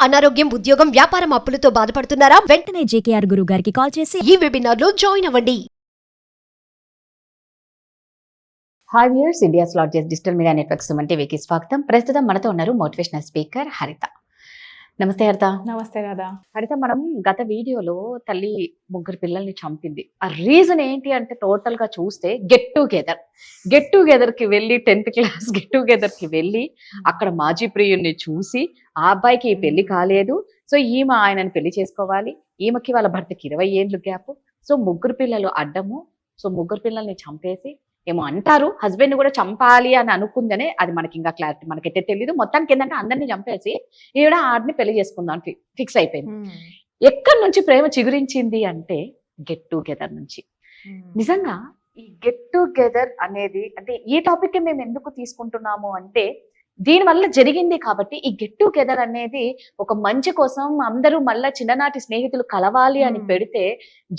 అనారోగ్యం, ఉద్యోగం, వ్యాపారం అప్పులతో బాధపడుతున్నారా? వెంటనే జేకేఆర్ గురువు గారికి కాల్ చేసి ఈ వెబినార్ లో జాయిన్ అవ్వండి. Hi viewers, India's largest digital media network Suman టీవీకి స్వాగతం. ప్రస్తుతం మనతో ఉన్నారు మోటివేషనల్ స్పీకర్ హరిత. నమస్తే హరిత. నమస్తే రాధా. హరిత, మనం గత వీడియోలో తల్లి ముగ్గురు పిల్లల్ని చంపింది. ఆ రీజన్ ఏంటి అంటే టోటల్ గా చూస్తే గెట్ టుగెదర్ కి వెళ్ళి 10th క్లాస్ గెట్ టుగెదర్ కి వెళ్ళి అక్కడ మాజీ ప్రియుడిని చూసి ఆ అబ్బాయికి ఈ పెళ్లి కాలేదు, సో ఈమె ఆయనని పెళ్లి చేసుకోవాలి, ఈమెకి వాళ్ళ భర్తకి 20 ఏళ్ళు గ్యాప్, సో ముగ్గురు పిల్లలు అడ్డము, సో ముగ్గురు పిల్లల్ని చంపేసి ఏమో అంటారు హస్బెండ్ కూడా చంపాలి అని అనుకుందనే, అది మనకి ఇంకా క్లారిటీ మనకైతే తెలియదు. మొత్తానికి ఏంటంటే అందరినీ చంపేసి ఈవిడ ఆడిని పెళ్లి చేసుకుందాం ఫిక్స్ అయిపోయింది. ఎక్కడి నుంచి ప్రేమ చిగురించింది అంటే గెట్ టుగెదర్ నుంచి. నిజంగా ఈ గెట్ టుగెదర్ అనేది, అంటే ఈ టాపిక్ మేము ఎందుకు తీసుకుంటున్నాము అంటే దీనివల్ల జరిగింది కాబట్టి. ఈ గెట్ టుగెదర్ అనేది ఒక మంచి కోసం అందరూ మళ్ళా చిన్ననాటి స్నేహితులు కలవాలి అని పెడితే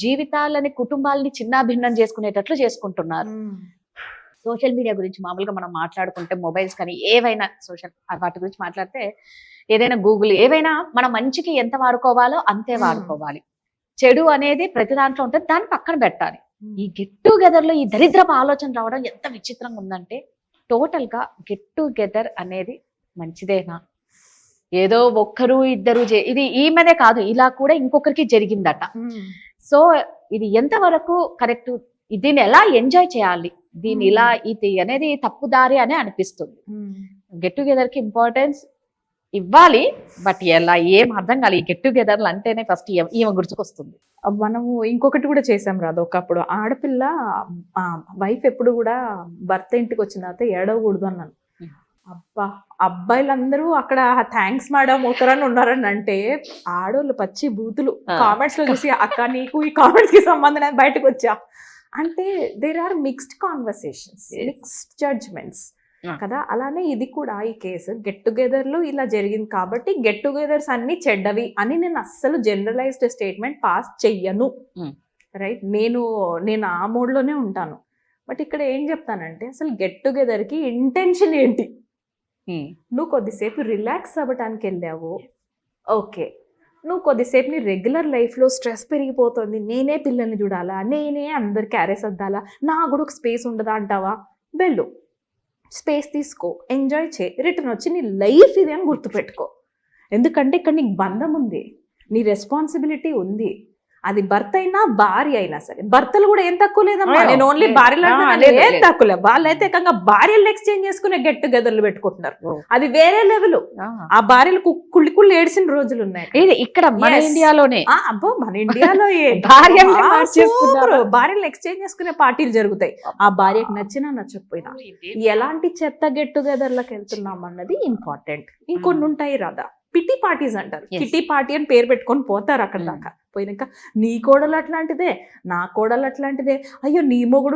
జీవితాలని, కుటుంబాలని చిన్నాభిన్నం చేసుకునేటట్లు చేసుకుంటున్నారు. సోషల్ మీడియా గురించి మామూలుగా మనం మాట్లాడుకుంటే, మొబైల్స్ కానీ ఏవైనా సోషల్ వాటి గురించి మాట్లాడితే, ఏదైనా గూగుల్ ఏవైనా మన మంచికి ఎంత వాడుకోవాలో అంతే వాడుకోవాలి. చెడు అనేది ప్రతి దాంట్లో ఉంటుంది, దాన్ని పక్కన పెట్టాలి. ఈ గెట్ టుగెదర్ లో ఈ దరిద్రపు ఆలోచన రావడం ఎంత విచిత్రంగా ఉందంటే, టోటల్ గా గెట్ టుగెదర్ అనేది మంచిదేనా? ఏదో ఒక్కరు ఇద్దరు ఇది ఈమెనే కాదు, ఇలా కూడా ఇంకొకరికి జరిగిందట. సో ఇది ఎంతవరకు కరెక్ట్? దీన్ని ఎలా ఎంజాయ్ చేయాలి? దీన్ని ఇలా ఇది అనేది తప్పుదారి అని అనిపిస్తుంది. గెట్ టుగెదర్ కి ఇంపార్టెన్స్ ఇవ్వాలి, బట్ ఎలా ఏం అర్థం కాదు. ఈ గెట్ టుగెదర్లు అంటేనే ఫస్ట్ ఈమె గుర్తుకొస్తుంది. మనము ఇంకొకటి కూడా చేసాం రాదు. ఒకప్పుడు ఆడపిల్ల వైఫ్ ఎప్పుడు కూడా భర్త ఇంటికి వచ్చిన తర్వాత ఏడవకూడదు అన్నాను. అబ్బా, అబ్బాయిలందరూ అక్కడ థ్యాంక్స్ మేడం ఒకరని ఉన్నారని అంటే, ఆడోళ్ళు పచ్చి బూతులు కామెంట్స్ లో చూసి, అక్క నీకు ఈ కామెంట్స్ కి సంబంధం లేదు బయటకు వచ్చా అంటే, there are mixed conversations, mixed judgements కదా. అలానే ఇది కూడా ఈ కేసు గెట్ టుగెదర్ లో ఇలా జరిగింది కాబట్టి గెట్ టుగెదర్స్ అన్ని చెడ్డవి అని నేను అస్సలు జనరలైజ్డ్ స్టేట్మెంట్ పాస్ చెయ్యను. రైట్, నేను ఆ మోడ్లోనే ఉంటాను. బట్ ఇక్కడ ఏం చెప్తానంటే, అసలు గెట్ టుగెదర్ కి ఇంటెన్షన్ ఏంటి? నువ్వు కొద్దిసేపు రిలాక్స్ అవ్వటానికి వెళ్ళావు, ఓకే. నువ్వు కొద్దిసేపు నీ రెగ్యులర్ లైఫ్లో స్ట్రెస్ పెరిగిపోతుంది, నేనే పిల్లల్ని చూడాలా, నేనే అందరు క్యారేజ్ అద్దాలా, నా కూడా ఒక స్పేస్ ఉండదా అంటావా? వెళ్ళు, స్పేస్ తీసుకో, ఎంజాయ్ చేయి, రిటర్న్ వచ్చి నీ లైఫ్ ఇది అని గుర్తుపెట్టుకో. ఎందుకంటే ఇక్కడ నీకు బంధం ఉంది, నీ రెస్పాన్సిబిలిటీ ఉంది. అది భర్త అయినా భార్య అయినా సరే. భర్తలు కూడా ఏం తక్కువ లేదమ్మా, నేను ఓన్లీ భార్యలు ఏం తక్కువ లేదు. వాళ్ళైతే ఏకంగా భార్యలు ఎక్స్చేంజ్ చేసుకునే గెట్ టుగెదర్లు పెట్టుకుంటున్నారు. అది వేరే లెవెల్. ఆ భార్యలకు కుళ్ళి ఏడ్చిన రోజులు ఉన్నాయి ఇక్కడ మన ఇండియాలోనే. అబ్బో, మన ఇండియాలో భార్యలు ఎక్స్చేంజ్ చేసుకునే పార్టీలు జరుగుతాయి. ఆ భార్యకు నచ్చినా నచ్చకపోయినా ఎలాంటి చెత్త గెట్ టుగెదర్లకు వెళ్తున్నాం అన్నది ఇంపార్టెంట్. ఇంకొన్ని ఉంటాయి రాదా, పిటి పార్టీస్ అంటారు. కిటీ పార్టీ అని పేరు పెట్టుకొని పోతారు. అక్కడ దాకా పోయినాక నీ కోడలు అట్లాంటిదే, నా కోడలు అట్లాంటిదే, అయ్యో నీ మొగుడు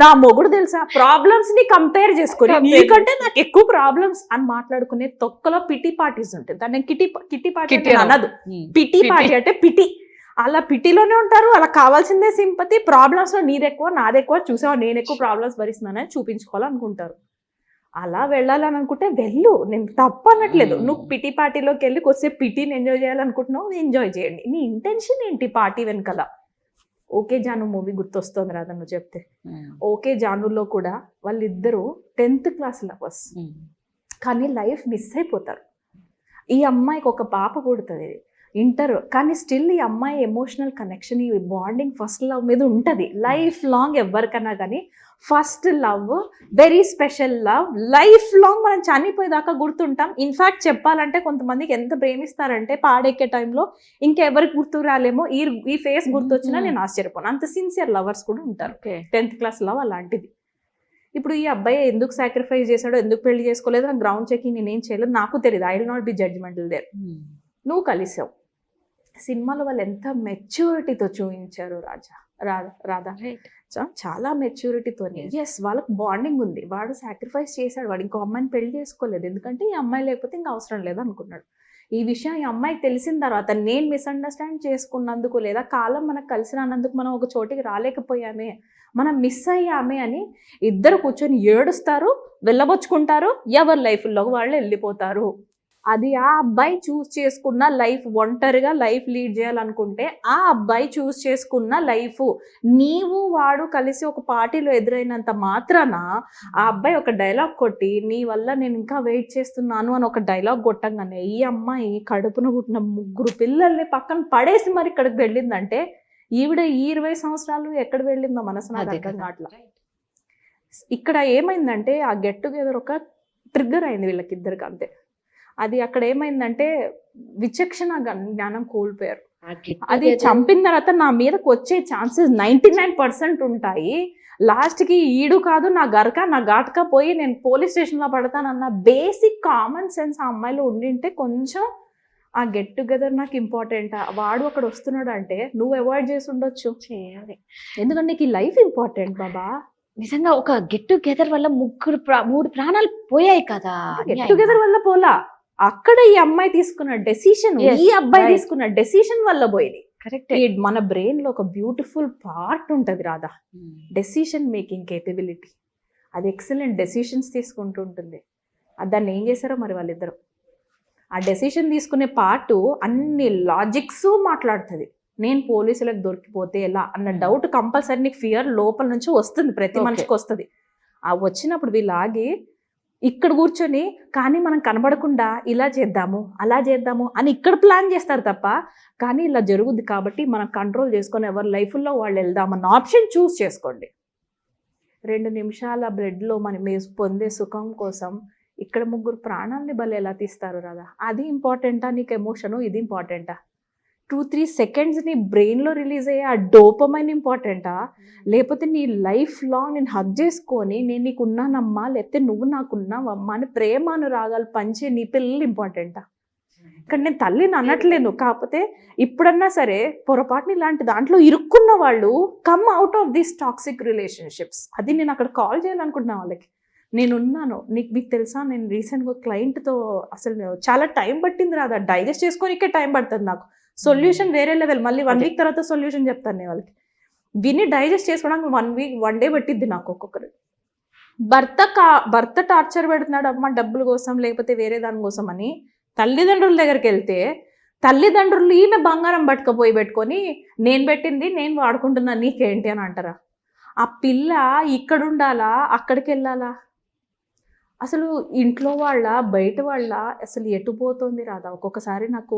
నా మొగుడు తెలుసా, ప్రాబ్లమ్స్ ని కంపేర్ చేసుకుని నీకంటే నాకు ఎక్కువ ప్రాబ్లమ్స్ అని మాట్లాడుకునే తొక్కలో పిటి పార్టీస్ ఉంటాయి. దాన్ని కిటీ పార్టీ అన్నదు, పిటి పార్టీ అంటే పిటి. అలా పిటిలోనే ఉంటారు. అలా కావాల్సిందే సింపతి. ప్రాబ్లమ్స్ లో నీదెక్కువ నాదెక్కువ, చూసావా నేను ఎక్కువ ప్రాబ్లమ్స్ భరిస్తున్నానని చూపించుకోవాలనుకుంటారు. అలా వెళ్ళాలని అనుకుంటే వెళ్ళు, నేను తప్పు అనట్లేదు. నువ్వు పిటి పార్టీలోకి వెళ్ళి కొద్దిసేపు పిటిని ఎంజాయ్ చేయాలనుకుంటున్నావు, ఎంజాయ్ చేయండి. నీ ఇంటెన్షన్ ఏంటి పార్టీ వెనకాల? ఓకే జాను మూవీ గుర్తొస్తుంది రాదా నువ్వు చెప్తే. ఓకే జానులో కూడా వాళ్ళిద్దరూ 10th క్లాస్ లవర్స్, కానీ లైఫ్ మిస్ అయిపోతారు. ఈ అమ్మాయికి ఒక పాప పుడుతుంది, ఇంటర్, కానీ స్టిల్ ఈ అమ్మాయి ఎమోషనల్ కనెక్షన్, ఈ బాండింగ్ ఫస్ట్ లవ్ మీద ఉంటుంది. లైఫ్ లాంగ్ ఎవరికన్నా కానీ first love very special love, life long మనం చనిపోయేదాకా గుర్తుంటాం. ఇన్ఫ్యాక్ట్ చెప్పాలంటే కొంతమందికి ఎంత ప్రేమిస్తారంటే పాడెక్కే టైంలో ఇంకెవరికి గుర్తు రాలేమో, ఈ ఫేస్ గుర్తొచ్చినా నేను ఆశ్చర్యపోను. అంత సిన్సియర్ లవర్స్ కూడా ఉంటారు. 10th క్లాస్ లవ్ అలాంటిది. ఇప్పుడు ఈ అబ్బాయి ఎందుకు సాక్రిఫైస్ చేశాడో, ఎందుకు పెళ్లి చేసుకోలేదో నాకు గ్రౌండ్ చెకింగ్ నేనేం చేయలేదు, నాకు తెలియదు. I will not be judgemental there. నువ్వు కలిసావు, సినిమాలో వాళ్ళు ఎంత మెచ్యూరిటీతో చూపించారు రాధా, చాలా మెచ్యూరిటీతో. ఎస్, వాళ్ళకి బాండింగ్ ఉంది. వాడు సాక్రిఫైస్ చేశాడు, వాడు ఇంకో అమ్మాయిని పెళ్లి చేసుకోలేదు, ఎందుకంటే ఈ అమ్మాయి లేకపోతే ఇంకా అవసరం లేదు అనుకున్నాడు. ఈ విషయం ఈ అమ్మాయికి తెలిసిన తర్వాత నేను మిస్అండర్స్టాండ్ చేసుకున్నందుకు, లేదా కాలం మనకు కలిసి రానందుకు మనం ఒక చోటికి రాలేకపోయామే, మనం మిస్ అయ్యామే అని ఇద్దరు కూర్చొని ఏడుస్తారు, వెళ్ళబొచ్చుకుంటారు, ఎవరి లైఫ్లో వాళ్ళు వెళ్ళిపోతారు. అది ఆ అబ్బాయి చూస్ చేసుకున్న లైఫ్, ఒంటరిగా లైఫ్ లీడ్ చేయాలనుకుంటే ఆ అబ్బాయి చూస్ చేసుకున్న లైఫ్. నీవు వాడు కలిసి ఒక పార్టీలో ఎదురైనంత మాత్రాన ఆ అబ్బాయి ఒక డైలాగ్ కొట్టి నీ వల్ల నేను ఇంకా వెయిట్ చేస్తున్నాను అని ఒక డైలాగ్ కొట్టంగానే ఈ అమ్మాయి కడుపున పుట్టిన 3 పిల్లల్ని పక్కన పడేసి మరి ఇక్కడికి వెళ్ళిందంటే ఈవిడ ఈ 20 సంవత్సరాలు ఎక్కడ వెళ్ళిందో మనసు నాకు అదే అర్థం కదా. కావట్లా. ఇక్కడ ఏమైందంటే ఆ గెట్ టుగెదర్ ఒక ట్రిగ్గర్ అయింది వీళ్ళకిద్దరికి అంతే. అది అక్కడ ఏమైందంటే విచక్షణ జ్ఞానం కోల్పోయారు. అది చంపిన తర్వాత నా మీదకి వచ్చే ఛాన్సెస్ 99% ఉంటాయి. లాస్ట్కి ఈడు కాదు నా గరక నా ఘాటక పోయి నేను పోలీస్ స్టేషన్లో పడతానన్న బేసిక్ కామన్ సెన్స్ ఆ అమ్మాయిలో ఉండింటే కొంచెం ఆ గెట్ టుగెదర్ నాకు ఇంపార్టెంట్, వాడు అక్కడ వస్తున్నాడు అంటే నువ్వు అవాయిడ్ చేసి ఉండొచ్చు. చేయాలి. ఎందుకంటే నీకు ఈ లైఫ్ ఇంపార్టెంట్ బాబా. నిజంగా ఒక గెట్ టుగెదర్ వల్ల 3 ప్రాణాలు పోయాయి కదా. గెట్ టుగెదర్ వల్ల పోలా, అక్కడ ఈ అమ్మాయి తీసుకున్న డెసిషన్, Yes, ఈ అబ్బాయి right. తీసుకున్న డెసిషన్ వల్ల పోయింది. కరెక్ట్. మన బ్రెయిన్ లో ఒక బ్యూటిఫుల్ పార్ట్ ఉంటది రాధా, డెసిషన్ మేకింగ్ కేపబిలిటీ. అది ఎక్సలెంట్ డెసిషన్స్ తీసుకుంటూ ఉంటుంది. దాన్ని ఏం చేశారో మరి వాళ్ళిద్దరు. ఆ డెసిషన్ తీసుకునే పార్ట్ అన్ని లాజిక్స్ మాట్లాడుతుంది. నేను పోలీసులకు దొరికిపోతే ఎలా అన్న డౌట్ కంపల్సరీ నీకు ఫియర్ లోపల నుంచి వస్తుంది, ప్రతి Okay. మనిషికి వస్తుంది. ఆ వచ్చినప్పుడు వీళ్ళు ఆగి ఇక్కడ కూర్చొని కానీ మనం కనబడకుండా ఇలా చేద్దాము అలా చేద్దాము అని ఇక్కడ ప్లాన్ చేస్తారు తప్ప, కానీ ఇలా జరుగుద్ది కాబట్టి మనం కంట్రోల్ చేసుకొని ఎవరి లైఫ్లో వాళ్ళు వెళ్దామన్న ఆప్షన్ చూస్ చేసుకోండి. 2 నిమిషాల బ్రెడ్లో మనం పొందే సుఖం కోసం ఇక్కడ 3 ప్రాణాలని బలి ఎలా తీస్తారు రాదా? అది ఇంపార్టెంటా నీకు ఎమోషను? ఇది ఇంపార్టెంటా? 2-3 సెకండ్స్ నీ బ్రెయిన్లో రిలీజ్ అయ్యే ఆ డోపమైన్ ఇంపార్టెంటా? లేకపోతే నీ లైఫ్ లాంగ్ నేను హగ్ చేసుకొని నేను నీకు ఉన్నానమ్మా లేకపోతే నువ్వు నాకున్నావమ్మా అని ప్రేమానురాగాలు పంచే నీ పిల్లలు ఇంపార్టెంటా? ఇక్కడ నేను తల్లిని అనట్లేను, కాకపోతే ఇప్పుడన్నా సరే పొరపాటుని ఇలాంటి దాంట్లో ఇరుక్కున్న వాళ్ళు come out of these toxic relationships. అది నేను అక్కడ కాల్ చేయాలనుకుంటున్నా వాళ్ళకి. నేనున్నాను, మీకు తెలుసా నేను రీసెంట్గా క్లయింట్తో అసలు చాలా టైం పట్టింది రాదా, డైజెస్ట్ చేసుకోనికే టైం పడుతుంది నాకు. సొల్యూషన్ వేరే లెవెల్, మళ్ళీ 1 వీక్ తర్వాత సొల్యూషన్ చెప్తాను నేను వాళ్ళకి. విని డైజెస్ట్ చేసుకోవడానికి 1 డే పట్టిద్ది నాకు. ఒక్కొక్కరు భర్త టార్చర్ పెడుతున్నాడు అమ్మ డబ్బుల కోసం లేకపోతే వేరే దాని కోసం అని తల్లిదండ్రుల దగ్గరికి వెళ్తే తల్లిదండ్రులు ఈమె బంగారం పట్టుకపోయి పెట్టుకొని నేను పెట్టింది నేను వాడుకుంటున్నా నీకేంటి అని అంటారా? ఆ పిల్ల ఇక్కడ ఉండాలా అక్కడికి వెళ్ళాలా? అసలు ఇంట్లో వాళ్ళ బయట వాళ్ళ అసలు ఎటు పోతుంది రాదా? ఒక్కొక్కసారి నాకు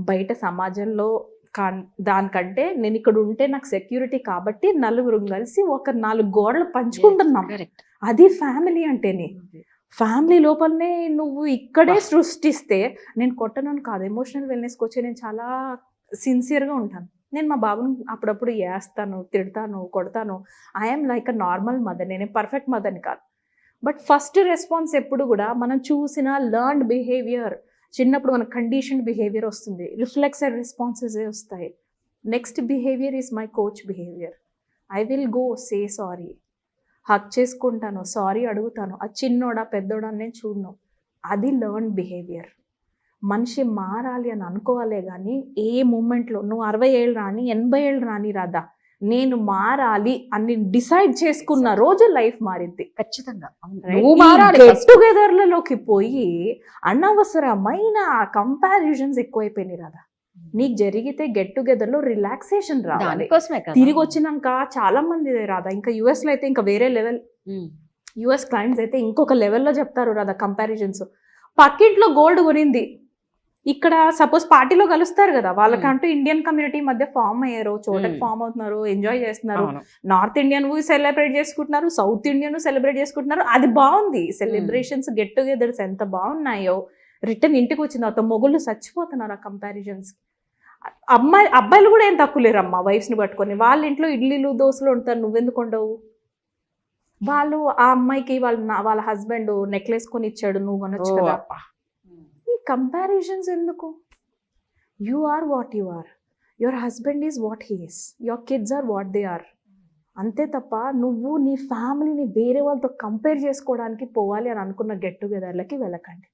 బయట సమాజంలో దానికంటే నేను ఇక్కడ ఉంటే నాకు సెక్యూరిటీ కాబట్టి నలుగురు కలిసి ఒక 4 గోడలు పంచుకుంటున్నాం. అది ఫ్యామిలీ అంటేనే. ఫ్యామిలీ లోపలనే నువ్వు ఇక్కడే సృష్టిస్తే, నేను కొట్టనని కాదు, ఎమోషనల్ వెల్నెస్కి వచ్చి నేను చాలా సిన్సియర్గా ఉంటాను. నేను మా బాబుని అప్పుడప్పుడు వేస్తాను, తిడతాను, కొడతాను. I'm like a normal mother, నేనే పర్ఫెక్ట్ మదర్ని కాదు. బట్ ఫస్ట్ రెస్పాన్స్ ఎప్పుడు కూడా మనం చూసిన లర్న్డ్ బిహేవియర్, చిన్నప్పుడు మన కండిషన్ బిహేవియర్ వస్తుంది, రిఫ్లెక్సెడ్ రెస్పాన్సెస్ వస్తాయి. Next behaviour is my coach behaviour. I will go say sorry, hug చేసుకుంటాను, సారీ అడుగుతాను. ఆ చిన్నోడా పెద్దోడా నేను చూడను. అది లర్న్ బిహేవియర్. మనిషి మారాలి అని అనుకోవాలే కానీ ఏ మూమెంట్లో నువ్వు 60 ఏళ్ళు రాని 80 ఏళ్ళు రాని రాదా, నేను మారాలి అని డిసైడ్ చేసుకున్న రోజు లైఫ్ మారింది ఖచ్చితంగా. గెట్ టుగెదర్లలోకి పోయి అనవసరమైన కంపారిజన్స్ ఎక్కువైపోయినాయి రాదా. నీకు జరిగితే గెట్ టుగెదర్లో రిలాక్సేషన్ రావాలి. తిరిగి వచ్చినాక చాలా మంది రాదా, ఇంకా యుఎస్లో అయితే ఇంకా వేరే లెవెల్. యుఎస్ క్లయింట్స్ అయితే ఇంకొక లెవెల్లో చెప్తారు రాదా కంపారిజన్స్. పక్కింట్లో గోల్డ్ కొనింది, ఇక్కడ సపోజ్ పార్టీలో కలుస్తారు కదా, వాళ్ళకంటూ ఇండియన్ కమ్యూనిటీ మధ్య ఫామ్ అయ్యారు, చోటకి ఫామ్ అవుతున్నారు, ఎంజాయ్ చేస్తున్నారు. నార్త్ ఇండియన్ సెలబ్రేట్ చేసుకుంటున్నారు, సౌత్ ఇండియన్ సెలబ్రేట్ చేసుకుంటున్నారు. అది బాగుంది. సెలబ్రేషన్స్ గెట్ టుగెదర్స్ ఎంత బాగున్నాయో. రిటర్న్ ఇంటికి వచ్చిన తర్వాత మొగుళ్ళు చచ్చిపోతున్నారు ఆ కంపారిజన్స్. అబ్బాయిలు కూడా ఏం తక్కువ లేరమ్మా వైఫ్స్ని పట్టుకొని. వాళ్ళ ఇంట్లో ఇడ్లీలు దోశలు ఉంటారు, నువ్వెందుకు ఉండవు? వాళ్ళు ఆ అమ్మాయికి వాళ్ళ హస్బెండ్ నెక్లెస్ కొని ఇచ్చాడు, నువ్వు కొనొచ్చు కదా. ఈ కంపారిజన్స్ ఎందుకు? You are what you are, your husband is what he is, your kids are what they are. అంతే తప్ప నువ్వు నీ ఫ్యామిలీని వేరే వాళ్ళతో కంపేర్ చేసుకోవడానికి పోవాలి అని అనుకున్న గెట్ టుగెదర్లకి వెళ్ళకండి.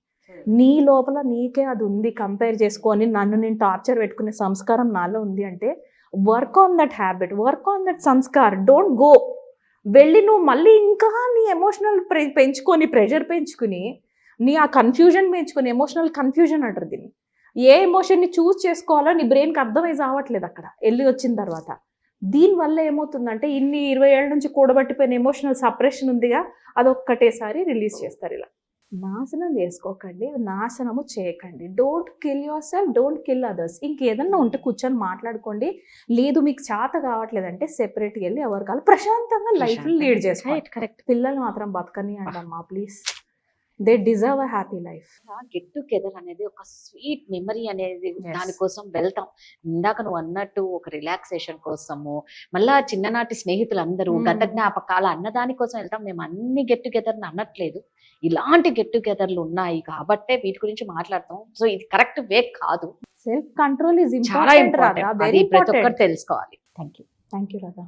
నీ లోపల నీకే అది ఉంది, కంపేర్ చేసుకొని నన్ను నేను టార్చర్ పెట్టుకునే సంస్కారం నాలో ఉంది అంటే work on that habit, work on that Sanskar. Don't go. వెళ్ళి నువ్వు మళ్ళీ ఇంకా నీ ఎమోషనల్ పెంచుకొని ప్రెషర్ పెంచుకుని నీ ఆ కన్ఫ్యూజన్ పెంచుకొని ఎమోషనల్ కన్ఫ్యూజన్ అంటారు దీన్ని. ఏ ఎమోషన్ని చూస్ చేసుకోవాలో నీ బ్రెయిన్కి అర్థమై రావట్లేదు అక్కడ వెళ్ళి వచ్చిన తర్వాత. దీనివల్ల ఏమవుతుందంటే ఇన్ని 20 ఏళ్ళ నుంచి కూడబట్టిపోయిన ఎమోషనల్ సపరేషన్ ఉందిగా, అదొక్కటేసారి రిలీజ్ చేస్తారు. ఇలా నాశనం చేసుకోకండి, నాశనము చేయకండి. Don't kill your self, don't kill others. ఇంకేదన్నా ఉంటే కూర్చొని మాట్లాడుకోండి. లేదు మీకు చేత కావట్లేదంటే సెపరేట్గా వెళ్ళి ఎవరికాలు ప్రశాంతంగా లైఫ్ లీడ్ చేసుకోండి. కరెక్ట్. పిల్లలు మాత్రం బతకని అంటమ్మా please. They deserve a happy life. Get together అనేది ఒక స్వీట్ మెమరీ అనేది, దానికోసం వెళ్తాం. ఇందాక నువ్వు అన్నట్టు ఒక రిలాక్సేషన్ కోసము, మళ్ళా చిన్ననాటి స్నేహితులందరూ గత జ్ఞాపకాల అన్నదాని కోసం వెళ్తాం. మేము అన్ని గెట్ టుగెదర్ అనట్లేదు, ఇలాంటి గెట్ టుగెదర్లు ఉన్నాయి కాబట్టే వీటి గురించి మాట్లాడతాం. సో ఇది కరెక్ట్ వే కాదు. సెల్ఫ్ కంట్రోల్ ఈజ్ చాలా ఇంపార్టెంట్ రాధా, ఇంపార్టెంట్. వెరీ అది ప్రతి ఒక్కరు ఇంపార్టెంట్. తెలుసుకోవాలి. Thank you Radha.